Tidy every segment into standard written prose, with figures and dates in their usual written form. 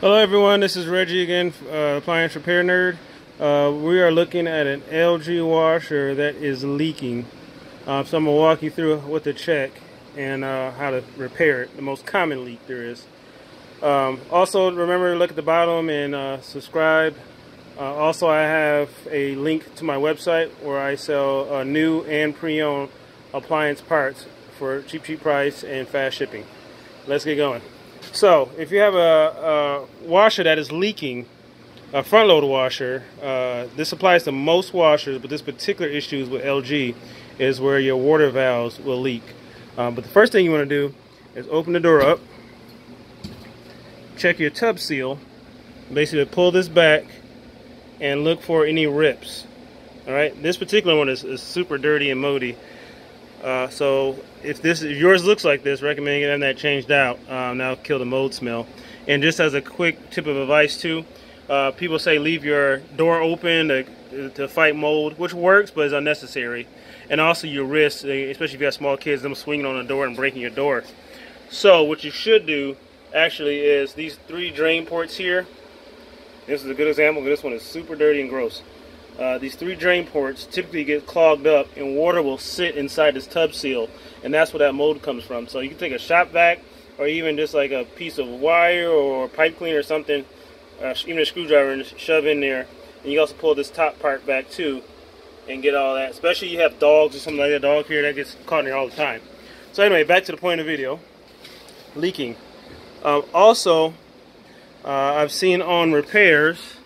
Hello everyone, this is Reggie again, Appliance Repair Nerd. We are looking at an LG washer that is leaking. So I'm going to walk you through what to check and how to repair it, the most common leak there is. Also remember to look at the bottom and subscribe. Also I have a link to my website where I sell new and pre-owned appliance parts for cheap price and fast shipping. Let's get going. So, if you have a washer that is leaking, a front load washer, this applies to most washers, but this particular issue with LG is where your water valves will leak. But the first thing you want to do is open the door up, check your tub seal, basically pull this back and look for any rips. Alright, this particular one is super dirty and moldy. So if yours looks like this, recommend getting that changed out. That'll kill the mold smell. And just as a quick tip of advice too, people say leave your door open to fight mold, which works but is unnecessary. And also your wrist, especially if you have small kids, them swinging on the door and breaking your door. So what you should do actually is these 3 drain ports here. This is a good example because this one is super dirty and gross. These 3 drain ports typically get clogged up and water will sit inside this tub seal, and that's where that mold comes from. So you can take a shop vac or even just like a piece of wire or pipe cleaner or something, even a screwdriver, and shove in there. And you also pull this top part back too and get all that, especially if you have dogs or something like that, dog here that gets caught in there all the time. So anyway, back to the point of the video, leaking. Also, I've seen on repairs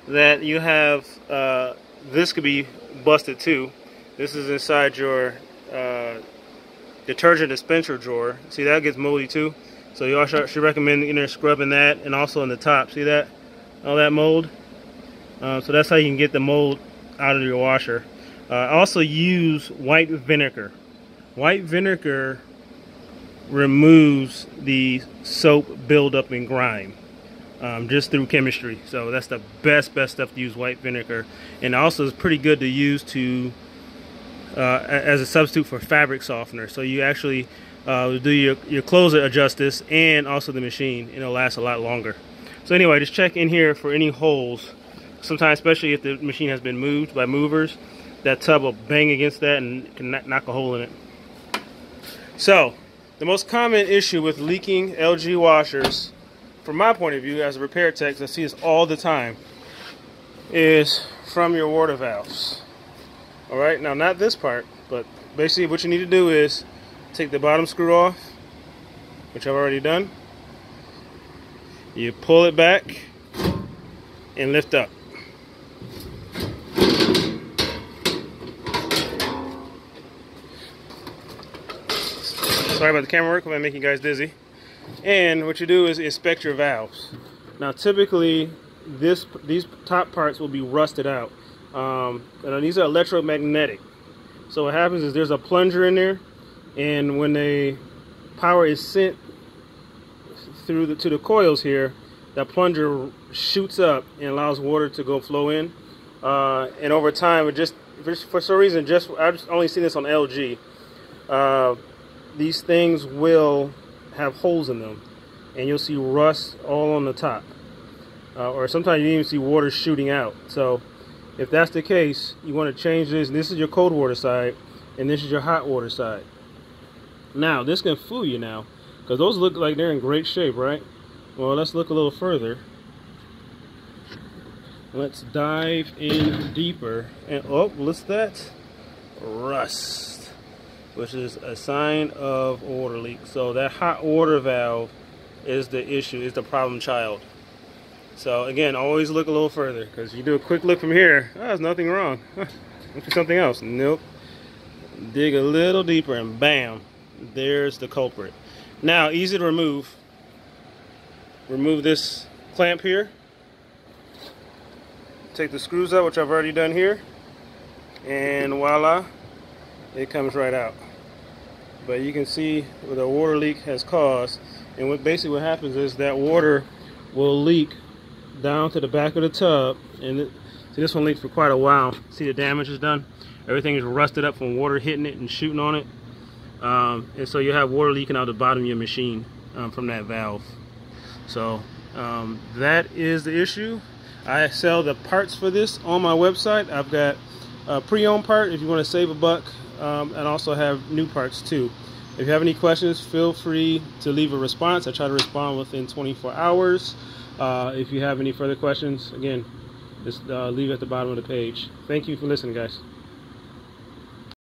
that you have this could be busted too. This is inside your detergent dispenser drawer. See, that gets moldy too, so you also should recommend scrubbing that, and also in the top. See that, all that mold? So that's how you can get the mold out of your washer. Also use white vinegar. White vinegar removes the soap buildup and grime. Just through chemistry. So that's the best stuff to use, white vinegar. And also it's pretty good to use as a substitute for fabric softener. So you actually do your clothes adjust this and also the machine, and it'll last a lot longer. So anyway, just check in here for any holes. Sometimes, especially if the machine has been moved by movers, that tub will bang against that and can knock a hole in it. So the most common issue with leaking LG washers, from my point of view as a repair tech, I see this all the time, is from your water valves. Alright, now not this part, but basically what you need to do is take the bottom screw off, which I've already done. You pull it back and lift up. Sorry about the camera work, if I make you guys dizzy. And what you do is inspect your valves. Now typically these top parts will be rusted out. And these are electromagnetic. So what happens is there's a plunger in there, and when the power is sent through to the coils here, that plunger shoots up and allows water to flow in. And over time, for some reason, I've just only seen this on LG. These things will have holes in them, and you'll see rust all on the top, or sometimes you even see water shooting out. So if that's the case, you want to change this. This is your cold water side, and this is your hot water side. Now this can fool you now, because those look like they're in great shape, right? Well, let's look a little further. Let's dive in deeper, and oh, what's that? Rust, which is a sign of water leak. So that hot water valve is the issue, is the problem child. So again, always look a little further, because you do a quick look from here, oh, there's nothing wrong. Look for something else. Nope. Dig a little deeper and bam, there's the culprit. Now, easy to remove. Remove this clamp here. Take the screws out, which I've already done here, and voila, it comes right out. But you can see what the water leak has caused, and basically what happens is that water will leak down to the back of the tub, and see, this one leaked for quite a while. See the damage is done? Everything is rusted up from water hitting it and shooting on it. And so you have water leaking out the bottom of your machine from that valve. So That is the issue. I sell the parts for this on my website. I've got a pre-owned part if you want to save a buck, and also have new parts too. If you have any questions, feel free to leave a response. I try to respond within 24 hours. If you have any further questions, again, just leave it at the bottom of the page. Thank you for listening, guys.